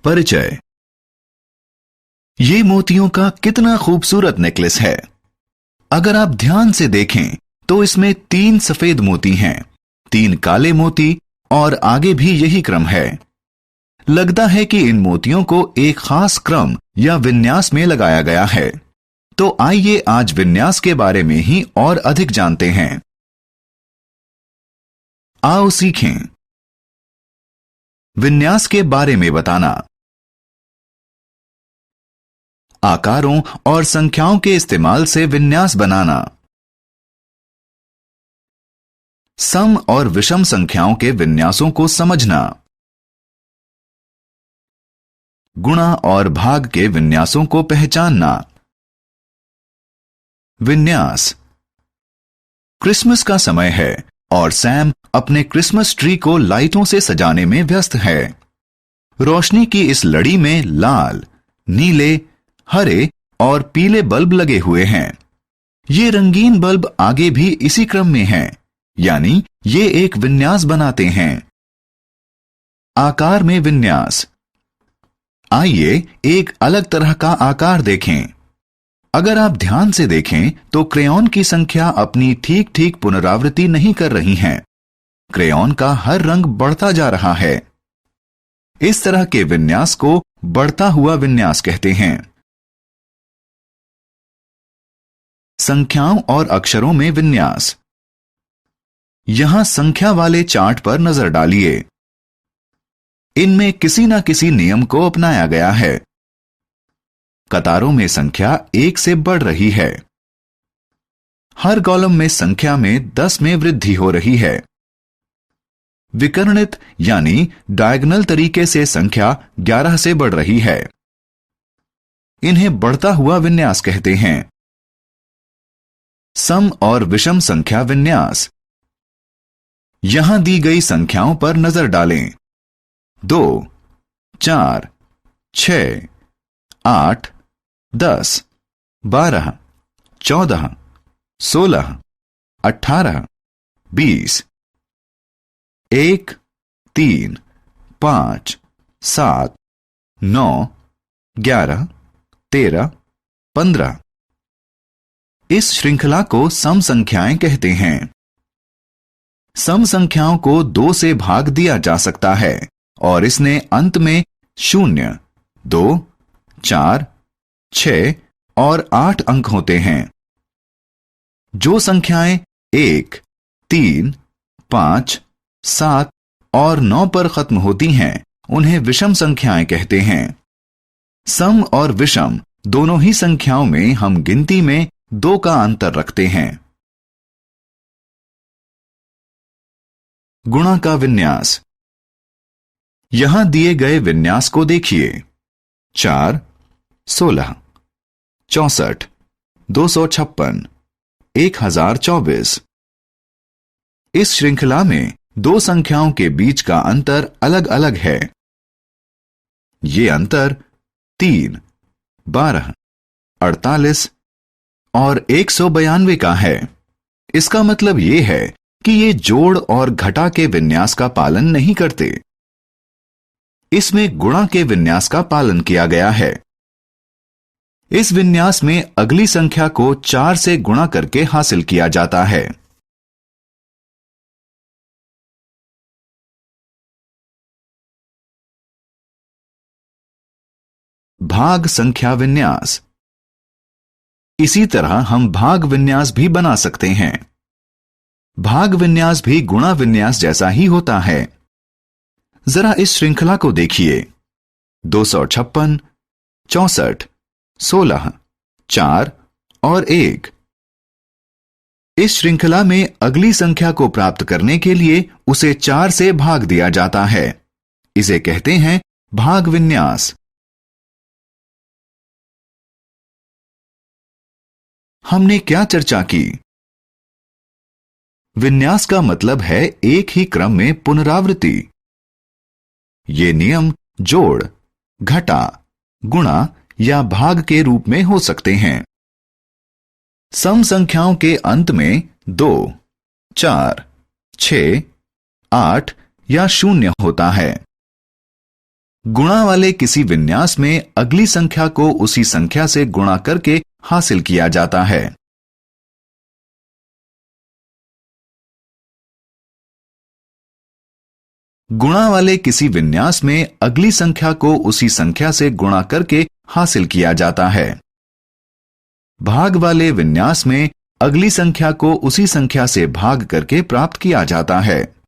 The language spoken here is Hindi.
परिचय। ये मोतियों का कितना खूबसूरत नेकलेस है। अगर आप ध्यान से देखें तो इसमें 3 सफेद मोती हैं, 3 काले मोती और आगे भी यही क्रम है। लगता है कि इन मोतियों को एक खास क्रम या विन्यास में लगाया गया है। तो आइए आज विन्यास के बारे में ही और अधिक जानते हैं। आओ सीखें। विन्यास के बारे में बताना। आकारों और संख्याओं के इस्तेमाल से विन्यास बनाना। सम और विषम संख्याओं के विन्यासों को समझना। गुणा और भाग के विन्यासों को पहचानना। विन्यास। क्रिसमस का समय है और सैम अपने क्रिसमस ट्री को लाइटों से सजाने में व्यस्त है। रोशनी की इस लड़ी में लाल, नीले, हरे और पीले बल्ब लगे हुए हैं। ये रंगीन बल्ब आगे भी इसी क्रम में हैं, यानी ये एक विन्यास बनाते हैं। आकार में विन्यास। आइए एक अलग तरह का आकार देखें। अगर आप ध्यान से देखें तो क्रेयॉन की संख्या अपनी ठीक ठीक पुनरावृत्ति नहीं कर रही हैं। क्रेयॉन का हर रंग बढ़ता जा रहा है। इस तरह के विन्यास को बढ़ता हुआ विन्यास कहते हैं। संख्याओं और अक्षरों में विन्यास। यहां संख्या वाले चार्ट पर नजर डालिए। इनमें किसी न किसी नियम को अपनाया गया है। कतारों में संख्या 1 से बढ़ रही है। हर कॉलम में संख्या में 10 में वृद्धि हो रही है। विकर्णित यानी डायगोनल तरीके से संख्या 11 से बढ़ रही है। इन्हें बढ़ता हुआ विन्यास कहते हैं। सम और विषम संख्या विन्यास। यहां दी गई संख्याओं पर नजर डालें। 2, 4, 6, 8, 10, 12, 14, 16, 18, 20, 1, 3, 5, 7, 9, 11, 13, 15। इस श्रृंखला को सम संख्याएं कहते हैं। सम संख्याओं को 2 से भाग दिया जा सकता है और इसने अंत में 0, 2, 4, 6 और 8 अंक होते हैं। जो संख्याएं 1, 3, 5, 7 और 9 पर खत्म होती हैं उन्हें विषम संख्याएं कहते हैं। सम और विषम दोनों ही संख्याओं में हम गिनती में 2 का अंतर रखते हैं। गुणा का विन्यास। यहां दिए गए विन्यास को देखिए। 4, 16, 64, 256, 1024। इस श्रृंखला में 2 संख्याओं के बीच का अंतर अलग अलग है। ये अंतर 3, 12, 48 और 192 का है। इसका मतलब यह है कि ये जोड़ और घटा के विन्यास का पालन नहीं करते। इसमें गुणा के विन्यास का पालन किया गया है। इस विन्यास में अगली संख्या को 4 से गुणा करके हासिल किया जाता है। भाग संख्या विन्यास। इसी तरह हम भाग विन्यास भी बना सकते हैं। भाग विन्यास भी गुणा विन्यास जैसा ही होता है। जरा इस श्रृंखला को देखिए। 256, 64, 16, 4 और 1। इस श्रृंखला में अगली संख्या को प्राप्त करने के लिए उसे 4 से भाग दिया जाता है। इसे कहते हैं भाग विन्यास। हमने क्या चर्चा की? विन्यास का मतलब है एक ही क्रम में पुनरावृत्ति। ये नियम जोड़, घटा, गुणा या भाग के रूप में हो सकते हैं। सम संख्याओं के अंत में 2, 4, 6, 8 या 0 होता है। गुणा वाले किसी विन्यास में अगली संख्या को उसी संख्या से गुणा करके हासिल किया जाता है। गुणा वाले किसी विन्यास में अगली संख्या को उसी संख्या से गुणा करके हासिल किया जाता है। भाग वाले विन्यास में अगली संख्या को उसी संख्या से भाग करके प्राप्त किया जाता है।